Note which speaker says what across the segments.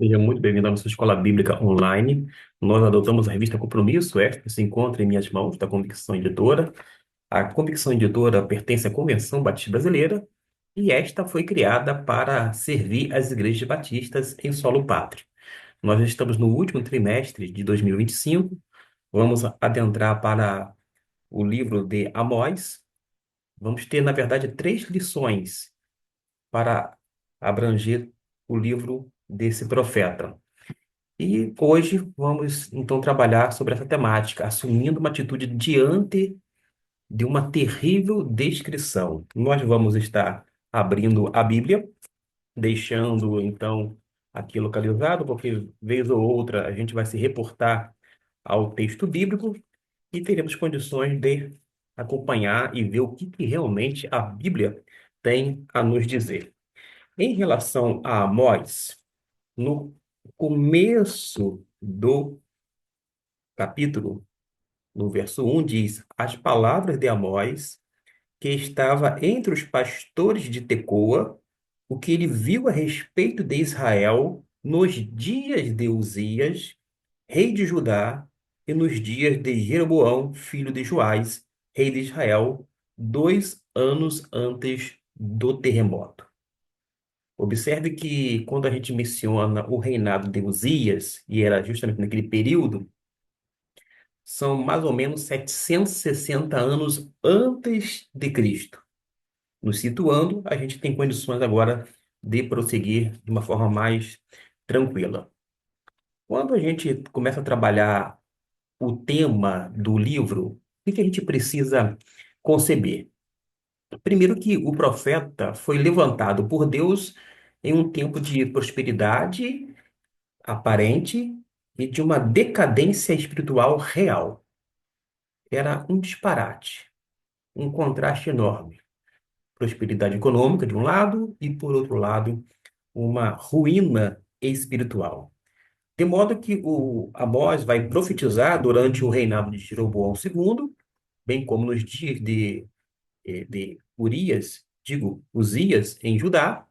Speaker 1: Seja muito bem-vindo à nossa Escola Bíblica Online. Nós adotamos a revista Compromisso, esta que se encontra em minhas mãos, da Convicção Editora. A Convicção Editora pertence à Convenção Batista Brasileira e esta foi criada para servir as igrejas batistas em solo pátrio. Nós já estamos no último trimestre de 2025, vamos adentrar para o livro de Amós. Vamos ter, na verdade, três lições para abranger o livro desse profeta. E hoje vamos então trabalhar sobre essa temática, assumindo uma atitude diante de uma terrível descrição. Nós vamos estar abrindo a Bíblia, deixando então aqui localizado, porque vez ou outra a gente vai se reportar ao texto bíblico e teremos condições de acompanhar e ver o que realmente a Bíblia tem a nos dizer. Em relação a Amós, no começo do capítulo, no verso 1, diz: As palavras de Amós, que estava entre os pastores de Tecoa, o que ele viu a respeito de Israel nos dias de Uzias, rei de Judá, e nos dias de Jeroboão, filho de Joás, rei de Israel, 2 anos antes do terremoto. Observe que quando a gente menciona o reinado de Uzias, e era justamente naquele período, são mais ou menos 760 anos antes de Cristo. Nos situando, a gente tem condições agora de prosseguir de uma forma mais tranquila. Quando a gente começa a trabalhar o tema do livro, o que a gente precisa conceber? Primeiro que o profeta foi levantado por Deus em um tempo de prosperidade aparente e de uma decadência espiritual real. Era um disparate, um contraste enorme. Prosperidade econômica de um lado e, por outro lado, uma ruína espiritual. De modo que o Amós vai profetizar durante o reinado de Jeroboão II, bem como nos dias de Urias, digo, Uzias, em Judá,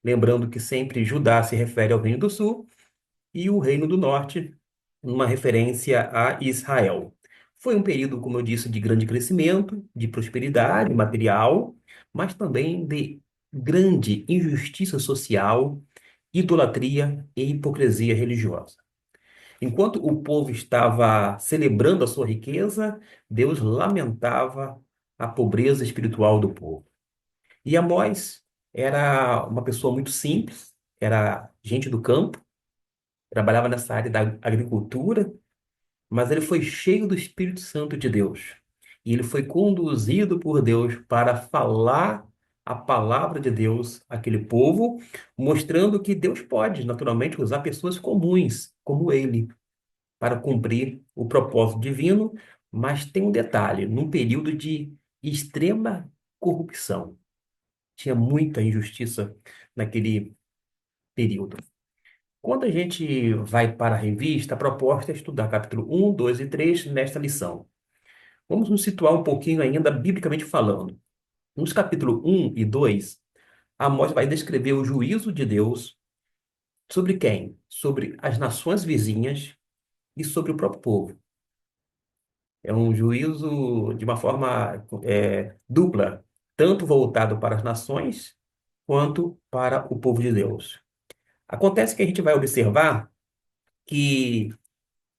Speaker 1: lembrando que sempre Judá se refere ao Reino do Sul, e o Reino do Norte, uma referência a Israel. Foi um período, como eu disse, de grande crescimento, de prosperidade material, mas também de grande injustiça social, idolatria e hipocrisia religiosa. Enquanto o povo estava celebrando a sua riqueza, Deus lamentava a pobreza espiritual do povo. E Amós era uma pessoa muito simples, era gente do campo, trabalhava nessa área da agricultura, mas ele foi cheio do Espírito Santo de Deus. E ele foi conduzido por Deus para falar a palavra de Deus àquele povo, mostrando que Deus pode, naturalmente, usar pessoas comuns, como ele, para cumprir o propósito divino, mas tem um detalhe, num período de extrema corrupção. Tinha muita injustiça naquele período. Quando a gente vai para a revista, a proposta é estudar capítulo 1, 2 e 3 nesta lição. Vamos nos situar um pouquinho ainda biblicamente falando. Nos capítulos 1 e 2, Amós vai descrever o juízo de Deus sobre quem? Sobre as nações vizinhas e sobre o próprio povo. É um juízo de uma forma dupla, tanto voltado para as nações quanto para o povo de Deus. Acontece que a gente vai observar que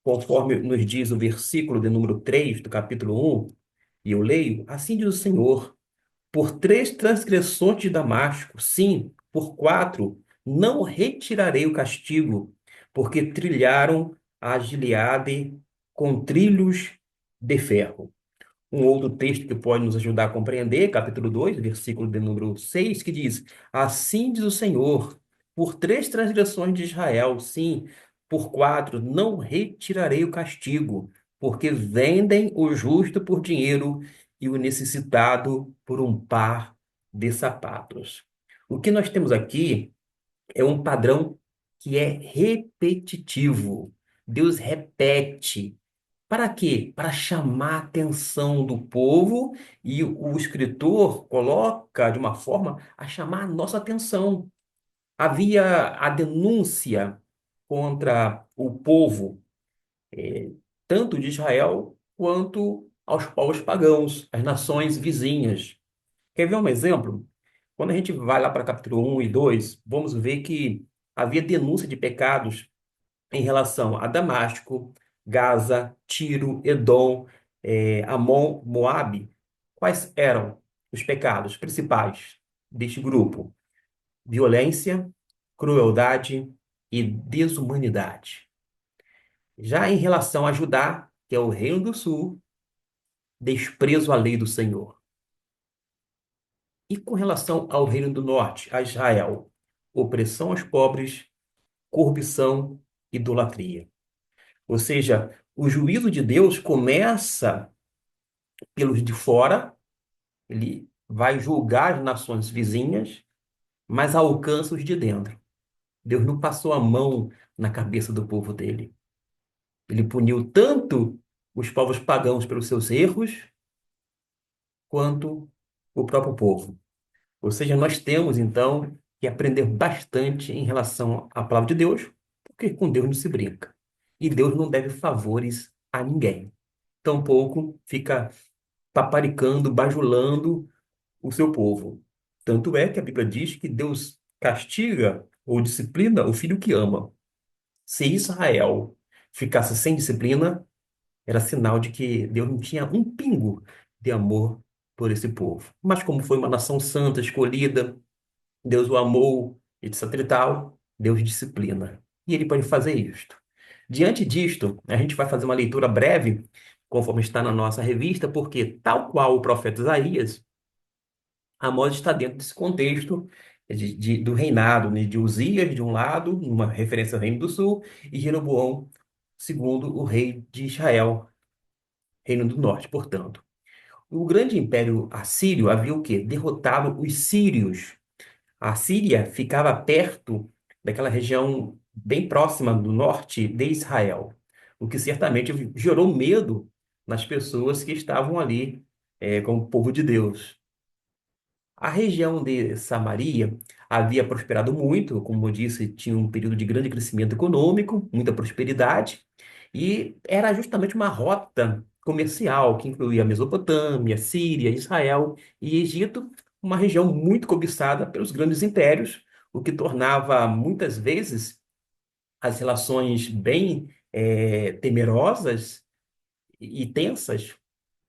Speaker 1: conforme nos diz o versículo de número 3 do capítulo 1, e eu leio, assim diz o Senhor, por 3 transgressões de Damasco, sim, por 4, não retirarei o castigo, porque trilharam a Gileade com trilhos de ferro. Um outro texto que pode nos ajudar a compreender, capítulo 2, versículo de número 6, que diz: Assim diz o Senhor, por 3 transgressões de Israel, sim, por 4, não retirarei o castigo, porque vendem o justo por dinheiro e o necessitado por um par de sapatos. O que nós temos aqui é um padrão que é repetitivo. Deus repete. Para quê? Para chamar a atenção do povo e o escritor coloca de uma forma a chamar a nossa atenção. Havia a denúncia, contra o povo, tanto de Israel quanto aos povos pagãos, as nações vizinhas. Quer ver um exemplo? Quando a gente vai lá para capítulo 1 e 2, vamos ver que havia denúncia de pecados em relação a Damasco, Gaza, Tiro, Edom, Amon, Moabe. Quais eram os pecados principais deste grupo? Violência, crueldade e desumanidade. Já em relação a Judá, que é o reino do sul, desprezo à lei do Senhor. E com relação ao reino do norte, a Israel, opressão aos pobres, corrupção, idolatria. Ou seja, o juízo de Deus começa pelos de fora, ele vai julgar as nações vizinhas, mas alcança os de dentro. Deus não passou a mão na cabeça do povo dele. Ele puniu tanto os povos pagãos pelos seus erros, quanto o próprio povo. Ou seja, nós temos então que aprender bastante em relação à palavra de Deus, porque com Deus não se brinca. E Deus não deve favores a ninguém. Tampouco fica paparicando, bajulando o seu povo. Tanto é que a Bíblia diz que Deus castiga ou disciplina o filho que ama. Se Israel ficasse sem disciplina, era sinal de que Deus não tinha um pingo de amor por esse povo. Mas como foi uma nação santa, escolhida, Deus o amou, etc e tal, Deus disciplina. E ele pode fazer isto. Diante disto, a gente vai fazer uma leitura breve, conforme está na nossa revista, porque, tal qual o profeta Isaías, Amós está dentro desse contexto do reinado, né, de Uzias, de um lado, uma referência ao Reino do Sul, e Jeroboão, segundo o rei de Israel, Reino do Norte, portanto. O grande império assírio havia o quê? Derrotado os sírios. A Síria ficava perto daquela região bem próxima do norte de Israel, o que certamente gerou medo nas pessoas que estavam ali, como povo de Deus. A região de Samaria havia prosperado muito, como eu disse, tinha um período de grande crescimento econômico, muita prosperidade, e era justamente uma rota comercial que incluía Mesopotâmia, Síria, Israel e Egito, uma região muito cobiçada pelos grandes impérios, o que tornava muitas vezes as relações bem temerosas e tensas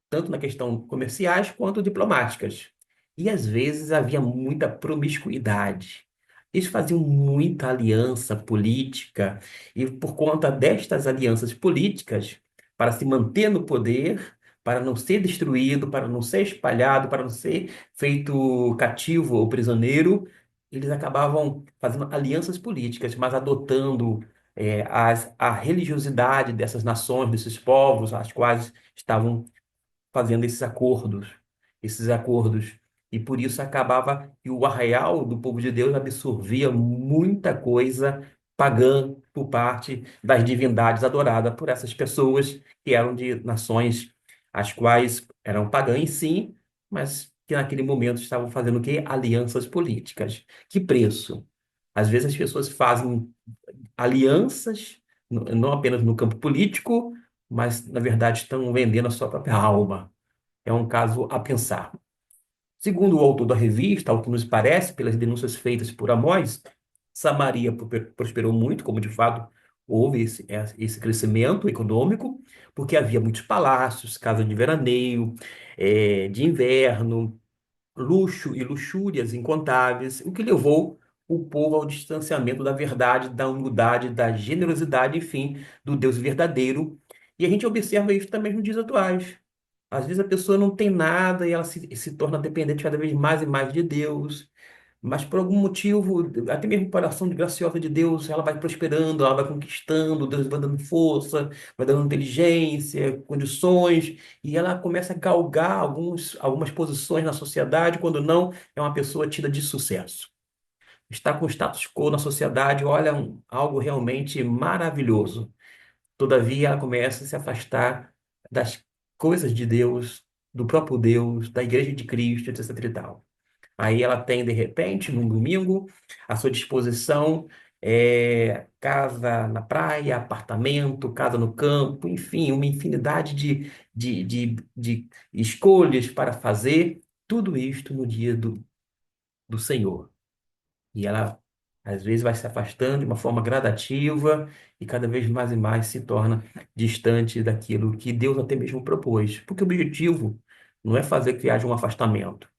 Speaker 1: tanto na questão comerciais quanto diplomáticas. E às vezes havia muita promiscuidade. Eles faziam muita aliança política, e por conta destas alianças políticas, para se manter no poder, para não ser destruído, para não ser espalhado, para não ser feito cativo ou prisioneiro, eles acabavam fazendo alianças políticas, mas adotando a religiosidade dessas nações, desses povos, as quais estavam fazendo esses acordos. E por isso acabava que o arraial do povo de Deus absorvia muita coisa pagã por parte das divindades adoradas por essas pessoas que eram de nações as quais eram pagãs, sim, mas que naquele momento estavam fazendo o quê? Alianças políticas. Que preço? Às vezes as pessoas fazem alianças, não apenas no campo político, mas na verdade estão vendendo a sua própria alma. É um caso a pensar. Segundo o autor da revista, ao que nos parece, pelas denúncias feitas por Amós, Samaria prosperou muito, como de fato houve esse crescimento econômico, porque havia muitos palácios, casas de veraneio, de inverno, luxo e luxúrias incontáveis, o que levou o povo ao distanciamento da verdade, da humildade, da generosidade, enfim, do Deus verdadeiro. E a gente observa isso também nos dias atuais. Às vezes a pessoa não tem nada e ela se torna dependente cada vez mais e mais de Deus. Mas por algum motivo, até mesmo por ação de graciosa de Deus, ela vai prosperando, ela vai conquistando, Deus vai dando força, vai dando inteligência, condições, e ela começa a galgar algumas posições na sociedade, quando não, é uma pessoa tida de sucesso. Está com status quo na sociedade, olha, algo realmente maravilhoso. Todavia, ela começa a se afastar das coisas de Deus, do próprio Deus, da Igreja de Cristo, etc. e tal. Aí ela tem, de repente, num domingo, à sua disposição, casa na praia, apartamento, casa no campo, enfim, uma infinidade de escolhas para fazer, tudo isto no dia do Senhor. E ela, às vezes, vai se afastando de uma forma gradativa e cada vez mais e mais se torna distante daquilo que Deus até mesmo propôs. Porque o objetivo não é fazer que haja um afastamento.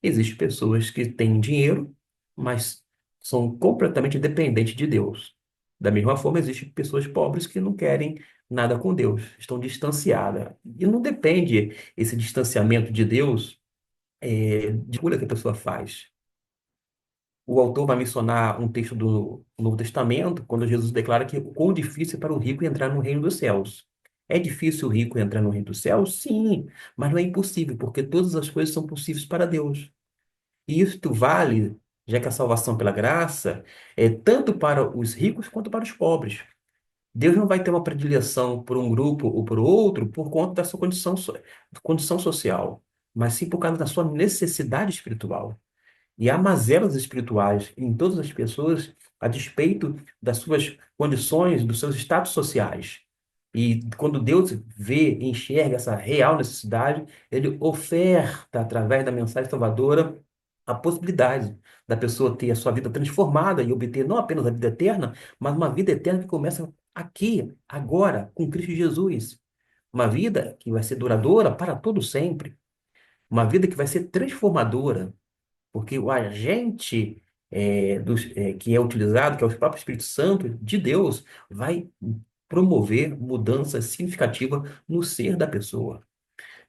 Speaker 1: Existem pessoas que têm dinheiro, mas são completamente dependentes de Deus. Da mesma forma, existem pessoas pobres que não querem nada com Deus, estão distanciadas. E não depende esse distanciamento de Deus, de escolha que a pessoa faz. O autor vai mencionar um texto do Novo Testamento, quando Jesus declara que o quão difícil é para o rico entrar no reino dos céus. É difícil o rico entrar no reino dos céus? Sim, mas não é impossível, porque todas as coisas são possíveis para Deus. E isto vale, já que a salvação pela graça é tanto para os ricos quanto para os pobres. Deus não vai ter uma predileção por um grupo ou por outro por conta da sua condição social, mas sim por causa da sua necessidade espiritual. E há mazelas espirituais em todas as pessoas a despeito das suas condições, dos seus status sociais. E quando Deus vê e enxerga essa real necessidade, ele oferta, através da mensagem salvadora, a possibilidade da pessoa ter a sua vida transformada e obter não apenas a vida eterna, mas uma vida eterna que começa aqui, agora, com Cristo Jesus. Uma vida que vai ser duradoura para todo sempre. Uma vida que vai ser transformadora, porque o agente que é utilizado, que é o próprio Espírito Santo de Deus, vai promover mudanças significativas no ser da pessoa.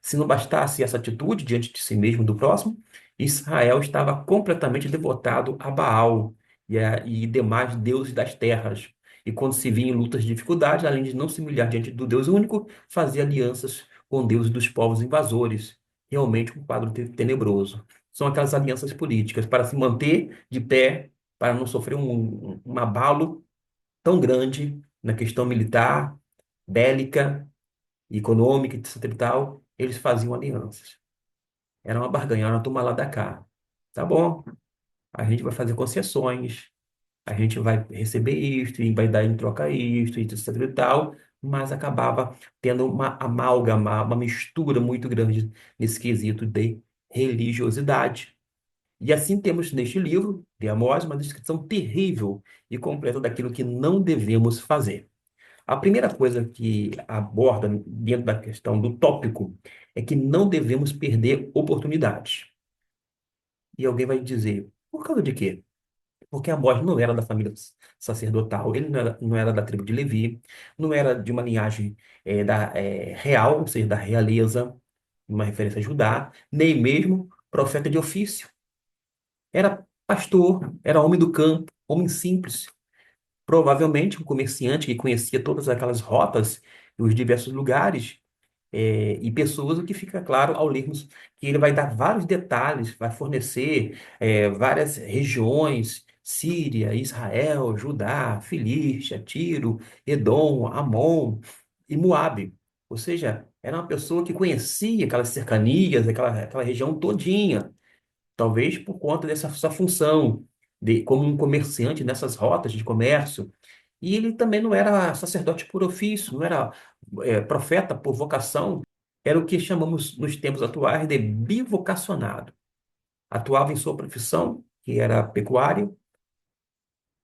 Speaker 1: Se não bastasse essa atitude diante de si mesmo e do próximo, Israel estava completamente devotado a Baal e demais deuses das terras. E quando se via em lutas de dificuldade, além de não se humilhar diante do Deus único, fazia alianças com deuses dos povos invasores. Realmente um quadro tenebroso. São aquelas alianças políticas para se manter de pé, para não sofrer um abalo tão grande na questão militar, bélica, econômica, etc e tal, eles faziam alianças. Era uma barganha, era uma toma lá da cá. Tá bom, a gente vai fazer concessões, a gente vai receber isto, e vai dar em troca isto, e etc e tal, mas acabava tendo uma amálgama, uma mistura muito grande nesse quesito de religiosidade. E assim temos neste livro, de Amós, uma descrição terrível e completa daquilo que não devemos fazer. A primeira coisa que aborda dentro da questão do tópico é que não devemos perder oportunidades. E alguém vai dizer, por causa de quê? Porque Amós não era da família sacerdotal, ele não era da tribo de Levi, não era de uma linhagem real, ou seja, da realeza, uma referência a Judá, nem mesmo profeta de ofício. Era pastor, era homem do campo, homem simples, provavelmente um comerciante que conhecia todas aquelas rotas e os diversos lugares e pessoas, o que fica claro ao lermos que ele vai dar vários detalhes, vai fornecer várias regiões, Síria, Israel, Judá, Filístia, Tiro, Edom, Amon e Moabe. Ou seja, era uma pessoa que conhecia aquelas cercanias, aquela região todinha. Talvez por conta dessa sua função de como um comerciante nessas rotas de comércio. E ele também não era sacerdote por ofício, não era profeta por vocação, era o que chamamos nos tempos atuais de bivocacionado. Atuava em sua profissão, que era pecuária,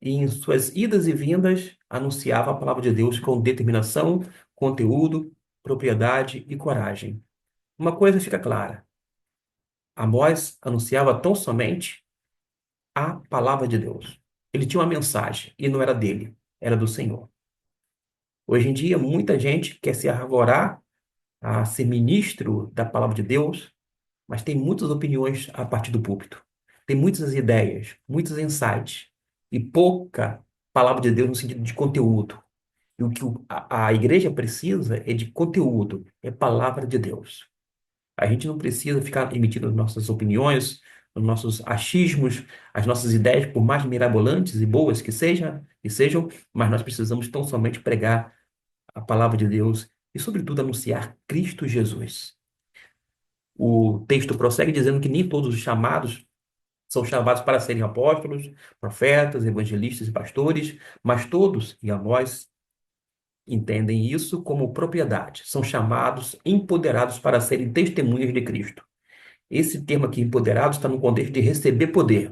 Speaker 1: e em suas idas e vindas anunciava a palavra de Deus com determinação, conteúdo, propriedade e coragem. Uma coisa fica clara: Amós anunciava tão somente a palavra de Deus. Ele tinha uma mensagem e não era dele, era do Senhor. Hoje em dia, muita gente quer se arvorar a ser ministro da palavra de Deus, mas tem muitas opiniões a partir do púlpito. Tem muitas ideias, muitos insights e pouca palavra de Deus no sentido de conteúdo. E o que a igreja precisa é de conteúdo, é palavra de Deus. A gente não precisa ficar emitindo nossas opiniões, os nossos achismos, as nossas ideias, por mais mirabolantes e boas que sejam, mas nós precisamos tão somente pregar a palavra de Deus e, sobretudo, anunciar Cristo Jesus. O texto prossegue dizendo que nem todos os chamados São chamados para serem apóstolos, profetas, evangelistas e pastores, mas todos, e a nós, entendem isso como propriedade. São chamados, empoderados para serem testemunhas de Cristo. Esse termo aqui, empoderado, está no contexto de receber poder.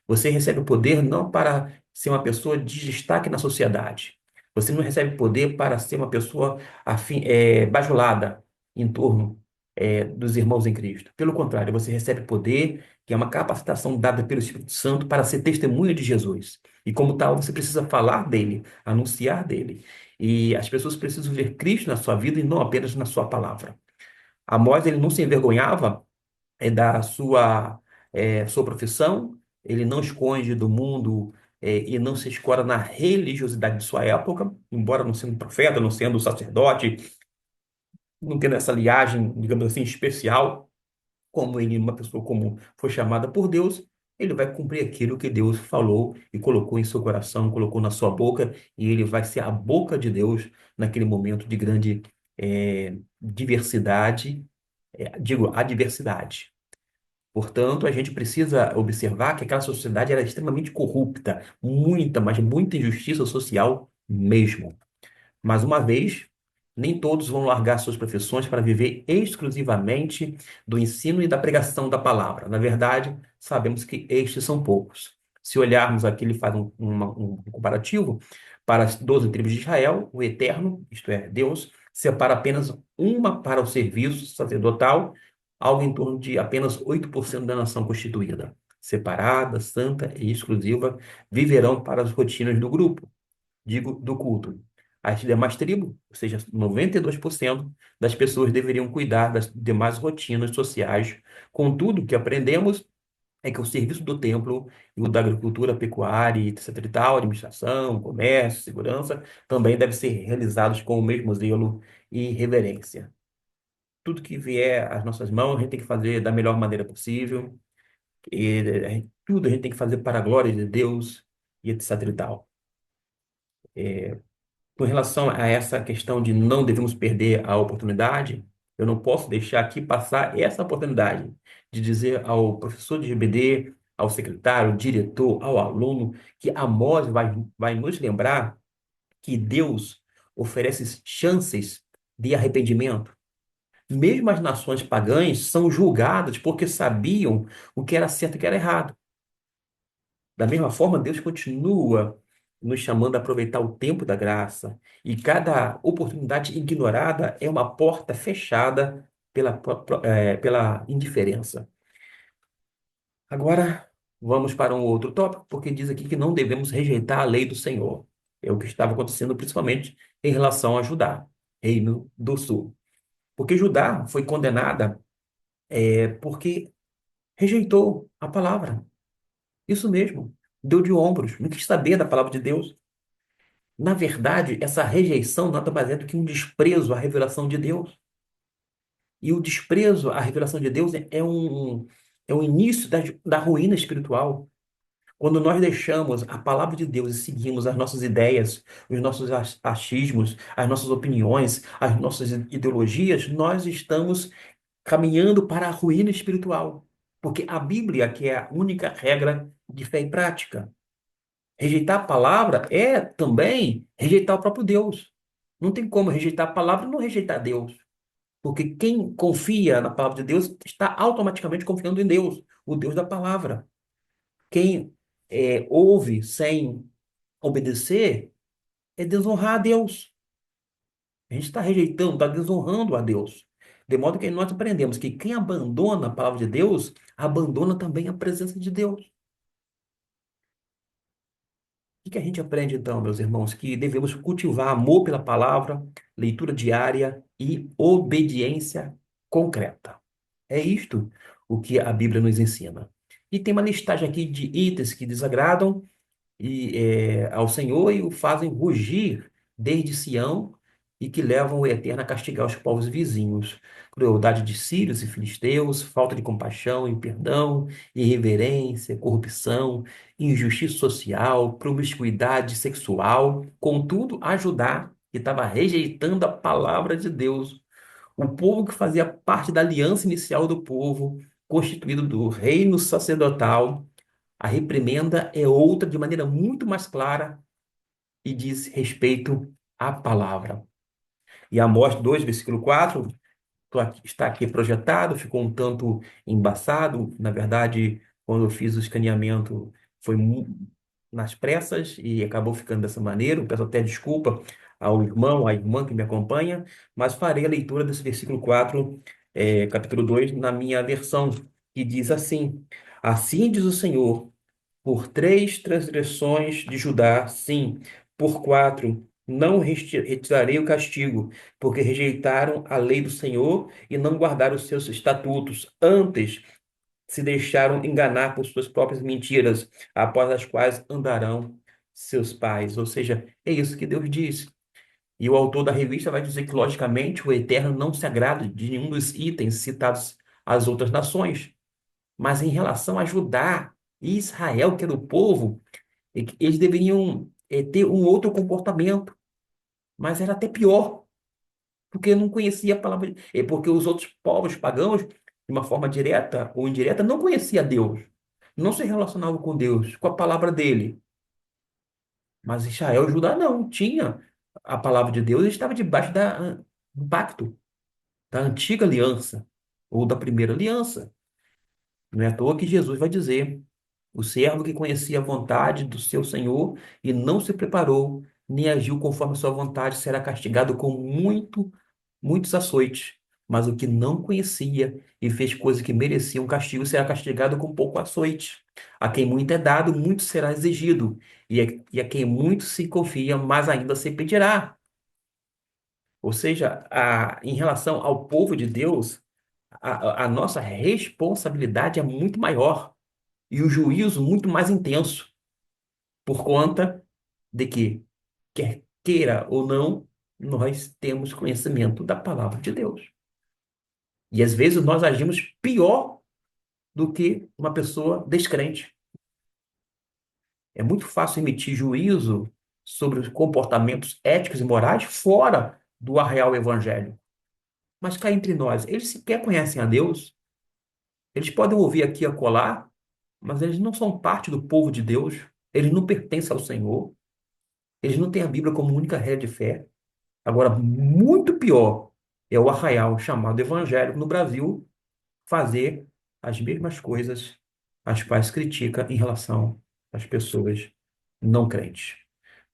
Speaker 1: Você recebe o poder não para ser uma pessoa de destaque na sociedade. Você não recebe poder para ser uma pessoa bajulada em torno dos irmãos em Cristo. Pelo contrário, você recebe poder, que é uma capacitação dada pelo Espírito Santo para ser testemunha de Jesus. E como tal, você precisa falar dele, anunciar dele. E as pessoas precisam ver Cristo na sua vida e não apenas na sua palavra. Amós, ele não se envergonhava da sua profissão, ele não esconde do mundo e não se escora na religiosidade de sua época, embora não sendo profeta, não sendo sacerdote, não tendo essa liagem, digamos assim, especial, como ele, uma pessoa comum, foi chamada por Deus, ele vai cumprir aquilo que Deus falou e colocou em seu coração, colocou na sua boca, e ele vai ser a boca de Deus naquele momento de grande diversidade, digo, adversidade. Portanto, a gente precisa observar que aquela sociedade era extremamente corrupta, muita, mas muita injustiça social mesmo. Mais uma vez, nem todos vão largar suas profissões para viver exclusivamente do ensino e da pregação da palavra. Na verdade, sabemos que estes são poucos. Se olharmos aqui, ele faz um comparativo para as 12 tribos de Israel, o Eterno, isto é, Deus, separa apenas uma para o serviço sacerdotal, algo em torno de apenas 8% da nação constituída. Separada, santa e exclusiva, viverão para as rotinas do grupo, digo, do culto. As demais tribos, ou seja, 92% das pessoas deveriam cuidar das demais rotinas sociais. Contudo, o que aprendemos é que o serviço do templo e o da agricultura, pecuária, etc. e tal, administração, comércio, segurança, também devem ser realizados com o mesmo zelo e reverência. Tudo que vier às nossas mãos, a gente tem que fazer da melhor maneira possível. E, tudo a gente tem que fazer para a glória de Deus e etc. e tal. Com relação a essa questão de não devemos perder a oportunidade, eu não posso deixar aqui passar essa oportunidade de dizer ao professor de GBD, ao secretário, ao diretor, ao aluno, que Amós vai nos lembrar que Deus oferece chances de arrependimento. Mesmo as nações pagãs são julgadas porque sabiam o que era certo e o que era errado. Da mesma forma, Deus continua nos chamando a aproveitar o tempo da graça, e cada oportunidade ignorada é uma porta fechada pela indiferença. Agora, vamos para um outro tópico, porque diz aqui que não devemos rejeitar a lei do Senhor. É o que estava acontecendo principalmente em relação a Judá, Reino do Sul. Porque Judá foi condenada porque rejeitou a palavra. Isso mesmo. Deu de ombros, não quis saber da palavra de Deus. Na verdade, essa rejeição nada mais é do que um desprezo à revelação de Deus. E o desprezo à revelação de Deus é o início da ruína espiritual. Quando nós deixamos a palavra de Deus e seguimos as nossas ideias, os nossos achismos, as nossas opiniões, as nossas ideologias, nós estamos caminhando para a ruína espiritual. Porque a Bíblia, que é a única regra de fé e prática. Rejeitar a palavra é também rejeitar o próprio Deus. Não tem como rejeitar a palavra e não rejeitar Deus. Porque quem confia na palavra de Deus está automaticamente confiando em Deus, o Deus da palavra. Quem ouve sem obedecer é desonrar a Deus. A gente está rejeitando, está desonrando a Deus. De modo que nós aprendemos que quem abandona a palavra de Deus, abandona também a presença de Deus. O que a gente aprende então, meus irmãos? Que devemos cultivar amor pela palavra, leitura diária e obediência concreta. É isto o que a Bíblia nos ensina. E tem uma listagem aqui de itens que desagradam ao Senhor e o fazem rugir desde Sião e que levam o Eterno a castigar os povos vizinhos. Crueldade de sírios e filisteus, falta de compaixão e perdão, irreverência, corrupção, injustiça social, promiscuidade sexual. Contudo, a Judá, que estava rejeitando a palavra de Deus, o povo que fazia parte da aliança inicial do povo, constituído do reino sacerdotal, A reprimenda é outra, de maneira muito mais clara, e diz respeito à palavra. E Amós 2, versículo 4, está aqui projetado, ficou um tanto embaçado. Na verdade, quando eu fiz o escaneamento, foi nas pressas e acabou ficando dessa maneira. Eu peço até desculpa ao irmão, à irmã que me acompanha, mas farei a leitura desse versículo 4, capítulo 2, na minha versão, que diz assim: Assim diz o Senhor. Por 3 transgressões de Judá, sim, por 4, não retirarei o castigo, porque rejeitaram a lei do Senhor e não guardaram os seus estatutos. Antes se deixaram enganar por suas próprias mentiras, após as quais andarão seus pais. Ou seja, é isso que Deus diz. E o autor da revista vai dizer que, logicamente, o Eterno não se agrada de nenhum dos itens citados às outras nações. Mas em relação a Judá e Israel, que era o povo, eles deveriam ter um outro comportamento, mas era até pior, porque não conhecia a palavra, porque os outros povos pagãos, de uma forma direta ou indireta, não conhecia Deus, não se relacionavam com Deus, com a palavra dele. Mas Israel e Judá não, tinha a palavra de Deus, eles estavam debaixo do pacto, da antiga aliança, ou da primeira aliança. Não é à toa que Jesus vai dizer: o servo que conhecia a vontade do seu senhor e não se preparou, nem agiu conforme a sua vontade, será castigado com muitos açoites. Mas o que não conhecia e fez coisas que mereciam castigo, será castigado com pouco açoite. A quem muito é dado, muito será exigido. E a quem muito se confia, mais ainda se pedirá. Ou seja, em relação ao povo de Deus, a nossa responsabilidade é muito maior e o juízo muito mais intenso, por conta de que, quer queira ou não, nós temos conhecimento da palavra de Deus. E às vezes nós agimos pior do que uma pessoa descrente. É muito fácil emitir juízo sobre os comportamentos éticos e morais fora do arraial evangélico. Mas cá entre nós, eles sequer conhecem a Deus, eles podem ouvir aqui e acolá, mas eles não são parte do povo de Deus, eles não pertencem ao Senhor, eles não têm a Bíblia como única regra de fé. Agora, muito pior é o arraial chamado evangélico no Brasil fazer as mesmas coisas as quais critica em relação às pessoas não crentes.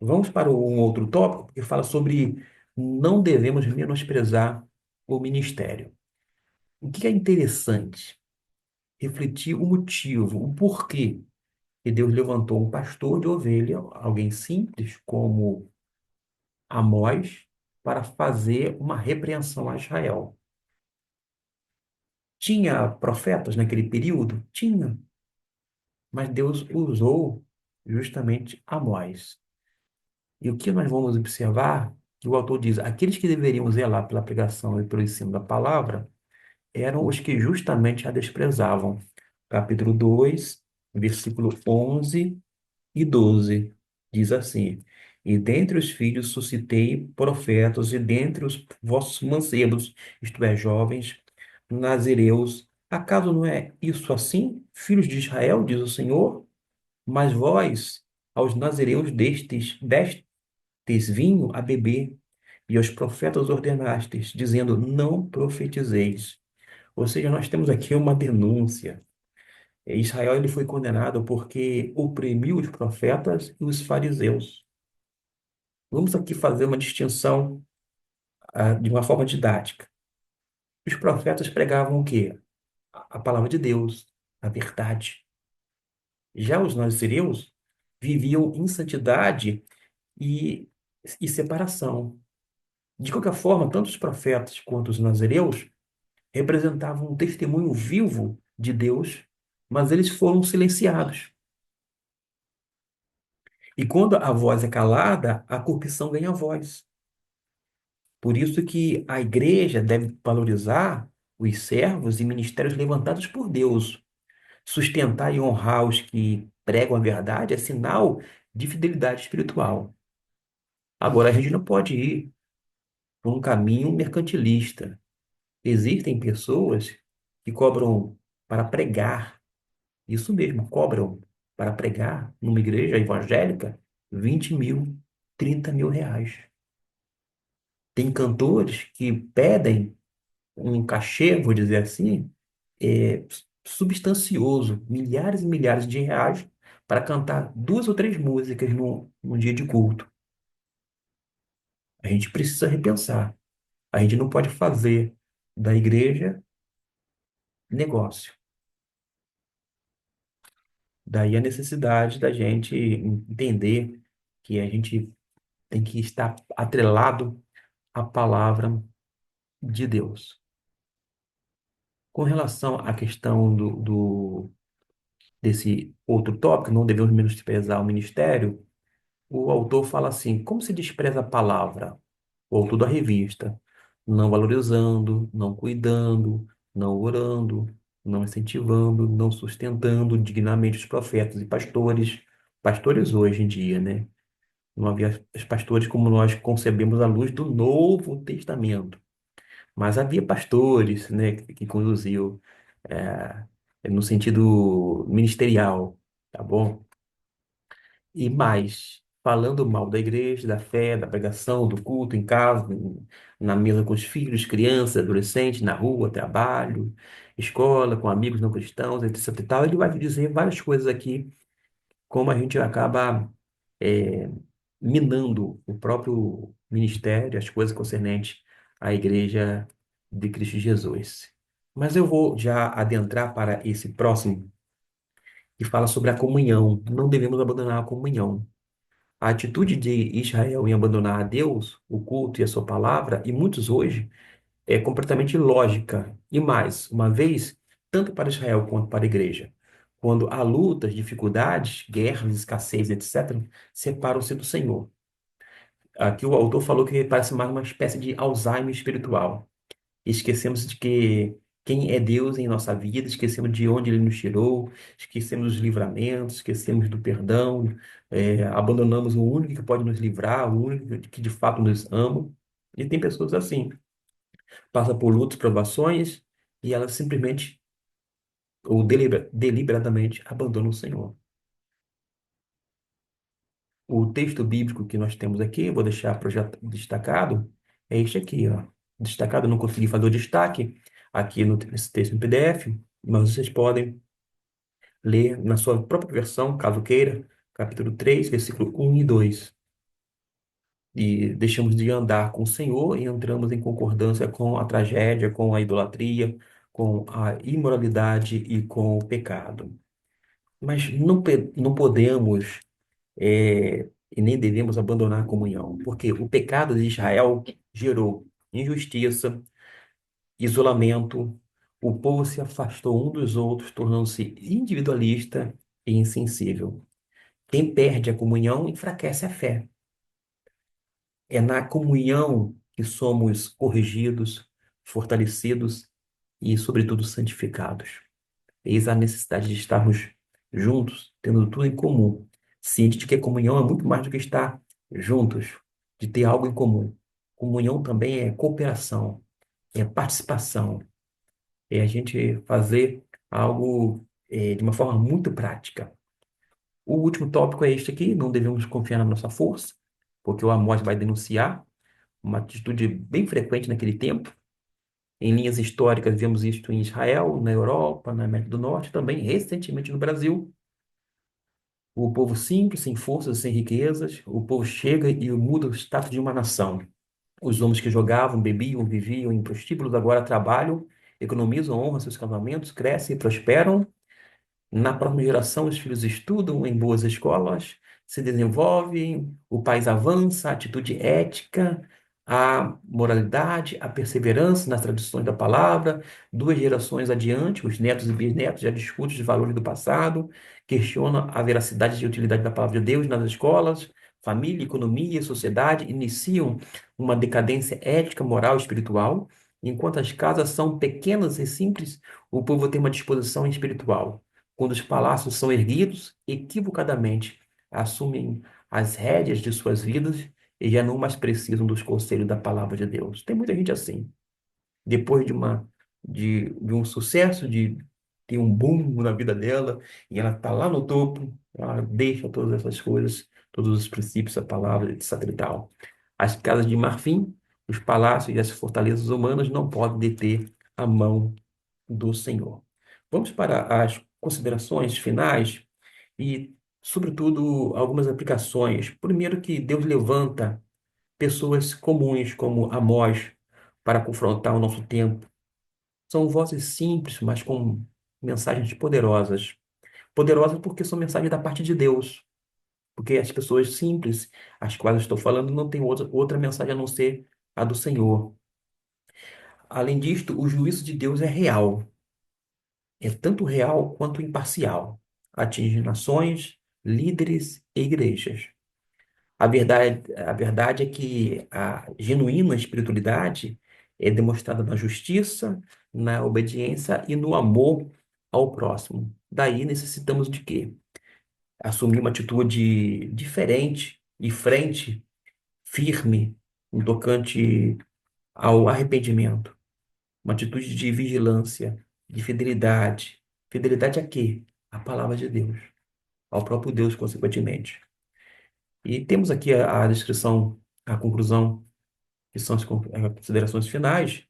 Speaker 1: Vamos para um outro tópico que fala sobre não devemos menosprezar o ministério. O que é interessante? Refletir o motivo, o porquê que Deus levantou um pastor de ovelha, alguém simples como Amós, para fazer uma repreensão a Israel. Tinha profetas naquele período? Tinha, mas Deus usou justamente Amós. E o que nós vamos observar, que o autor diz, aqueles que deveriam zelar pela pregação e pelo ensino da palavra, eram os que justamente a desprezavam. Capítulo 2, versículo 11 e 12, diz assim: E dentre os filhos suscitei profetas, e dentre os vossos mancebos, isto é, jovens, nazireus. Acaso não é isso assim, filhos de Israel, diz o Senhor? Mas vós, aos nazireus destes vinho a beber, e aos profetas ordenastes, dizendo: Não profetizeis. Ou seja, nós temos aqui uma denúncia. Israel ele foi condenado porque oprimiu os profetas e os fariseus. Vamos aqui fazer uma distinção, de uma forma didática. Os profetas pregavam o quê? A palavra de Deus, a verdade. Já os nazireus viviam em santidade e, e separação. De qualquer forma, tanto os profetas quanto os nazireus representavam um testemunho vivo de Deus, mas eles foram silenciados. E quando a voz é calada, a corrupção ganha voz. Por isso que a igreja deve valorizar os servos e ministérios levantados por Deus. Sustentar e honrar os que pregam a verdade é sinal de fidelidade espiritual. Agora, a gente não pode ir por um caminho mercantilista. Existem pessoas que cobram para pregar, isso mesmo, cobram para pregar numa igreja evangélica 20 mil, 30 mil reais. Tem cantores que pedem um cachê, vou dizer assim, é, substancioso, milhares e milhares de reais para cantar duas ou três músicas num dia de culto. A gente precisa repensar. A gente não pode fazer da igreja negócio. Daí a necessidade da gente entender que a gente tem que estar atrelado à palavra de Deus. Com relação à questão desse outro tópico, não devemos menosprezar o ministério, o autor fala assim: como se despreza a palavra? O autor da revista, não valorizando, não cuidando, não orando, não incentivando, não sustentando dignamente os profetas e pastores, pastores hoje em dia, né? Não havia os pastores como nós concebemos à luz do Novo Testamento, mas havia pastores, né, que conduziu no sentido ministerial, tá bom? E mais, falando mal da igreja, da fé, da pregação, do culto em casa, na mesa com os filhos, crianças, adolescentes, na rua, trabalho, escola, com amigos não cristãos, etc. e tal, ele vai dizer várias coisas aqui, como a gente acaba é, minando o próprio ministério, as coisas concernentes à igreja de Cristo Jesus. Mas eu vou já adentrar para esse próximo, que fala sobre a comunhão. Não devemos abandonar a comunhão. A atitude de Israel em abandonar a Deus, o culto e a sua palavra, e muitos hoje, é completamente ilógica. E mais, uma vez, tanto para Israel quanto para a igreja, quando há lutas, dificuldades, guerras, escassez, etc., separam-se do Senhor. Aqui o autor falou que parece mais uma espécie de Alzheimer espiritual. Esquecemos de que quem é Deus em nossa vida, esquecemos de onde Ele nos tirou, esquecemos dos livramentos, esquecemos do perdão, abandonamos o único que pode nos livrar, o único que de fato nos ama. E tem pessoas assim, passa por lutas, provações, e elas simplesmente ou deliberadamente abandonam o Senhor. O texto bíblico que nós temos aqui, vou deixar destacado, é este aqui, ó. Destacado, eu não consegui fazer o destaque aqui nesse texto no PDF, mas vocês podem ler na sua própria versão, caso queira, capítulo 3 versículo 1 e 2. E deixamos de andar com o Senhor e entramos em concordância com a tragédia, com a idolatria, com a imoralidade e com o pecado. Mas não podemos e nem devemos abandonar a comunhão, porque o pecado de Israel gerou injustiça, isolamento, o povo se afastou um dos outros, tornando-se individualista e insensível. Quem perde a comunhão enfraquece a fé. É na comunhão que somos corrigidos, fortalecidos e, sobretudo, santificados. Eis a necessidade de estarmos juntos, tendo tudo em comum. Ciente de que a comunhão é muito mais do que estar juntos, de ter algo em comum. Comunhão também é cooperação, é participação, é a gente fazer algo de uma forma muito prática. O último tópico é este aqui: não devemos confiar na nossa força, porque o Amós vai denunciar uma atitude bem frequente naquele tempo. Em linhas históricas, vemos isto em Israel, na Europa, na América do Norte, também recentemente no Brasil. O povo simples, sem forças, sem riquezas, o povo chega e muda o status de uma nação. Os homens que jogavam, bebiam, viviam em prostíbulos agora trabalham, economizam, honram seus casamentos, crescem e prosperam. Na próxima geração, os filhos estudam em boas escolas, se desenvolvem, o país avança, a atitude ética, a moralidade, a perseverança nas tradições da palavra. Duas gerações adiante, os netos e bisnetos já discutem os valores do passado, questionam a veracidade e utilidade da palavra de Deus nas escolas. Família, economia, sociedade iniciam uma decadência ética, moral e espiritual. Enquanto as casas são pequenas e simples, o povo tem uma disposição espiritual. Quando os palácios são erguidos, equivocadamente assumem as rédeas de suas vidas e já não mais precisam dos conselhos da palavra de Deus. Tem muita gente assim. Depois de um sucesso, de ter um boom na vida dela, e ela está lá no topo, Deixa todas essas coisas, todos os princípios, a palavra, etc. e tal. As casas de marfim, os palácios e as fortalezas humanas não podem deter a mão do Senhor. Vamos para as considerações finais e, sobretudo, algumas aplicações. Primeiro, que Deus levanta pessoas comuns como Amós para confrontar o nosso tempo. São vozes simples, mas com mensagens poderosas. Poderosas porque são mensagens da parte de Deus. Porque as pessoas simples, as quais eu estou falando, não têm outra mensagem a não ser a do Senhor. Além disto, o juízo de Deus é real. É tanto real quanto imparcial. Atinge nações, líderes e igrejas. A verdade é que a genuína espiritualidade é demonstrada na justiça, na obediência e no amor ao próximo. Daí necessitamos de quê? Assumir uma atitude diferente, de frente, firme, no tocante ao arrependimento. Uma atitude de vigilância, de fidelidade. Fidelidade a quê? A palavra de Deus, ao próprio Deus, consequentemente. E temos aqui a descrição, a conclusão, que são as considerações finais,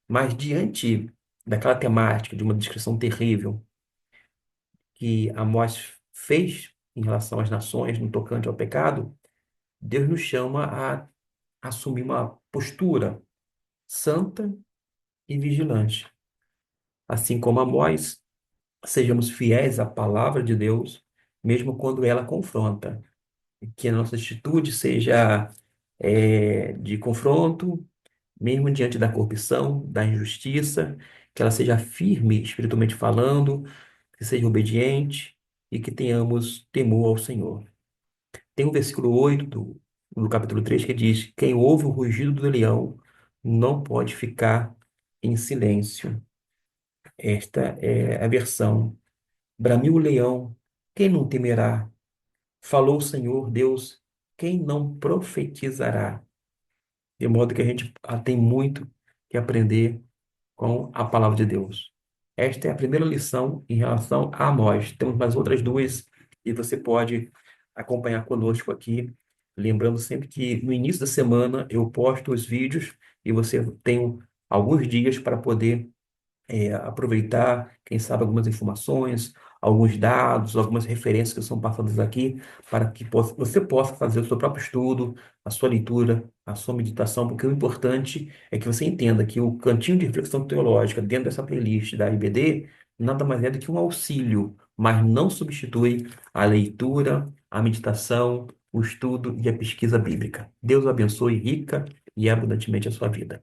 Speaker 1: mas diante daquela temática de uma descrição terrível que Amós fez em relação às nações no tocante ao pecado, Deus nos chama a assumir uma postura santa e vigilante. Assim como Amós, sejamos fiéis à palavra de Deus, mesmo quando ela confronta. Que a nossa atitude seja de confronto, mesmo diante da corrupção, da injustiça, que ela seja firme espiritualmente falando, que seja obediente e que tenhamos temor ao Senhor. Tem o versículo 8 do capítulo 3 que diz: Quem ouve o rugido do leão não pode ficar em silêncio. Esta é a versão. Bramiu o leão, quem não temerá? Falou o Senhor Deus, quem não profetizará? De modo que a gente tem muito que aprender com a palavra de Deus. Esta é a primeira lição em relação a Amós. Temos mais outras duas e você pode acompanhar conosco aqui. Lembrando sempre que no início da semana eu posto os vídeos e você tem alguns dias para poder aproveitar, quem sabe, algumas informações, alguns dados, algumas referências que são passadas aqui, para que você possa fazer o seu próprio estudo, a sua leitura, a sua meditação, porque o importante é que você entenda que o Cantinho de Reflexão Teológica, dentro dessa playlist da IBD, nada mais é do que um auxílio, mas não substitui a leitura, a meditação, o estudo e a pesquisa bíblica. Deus abençoe rica e abundantemente a sua vida.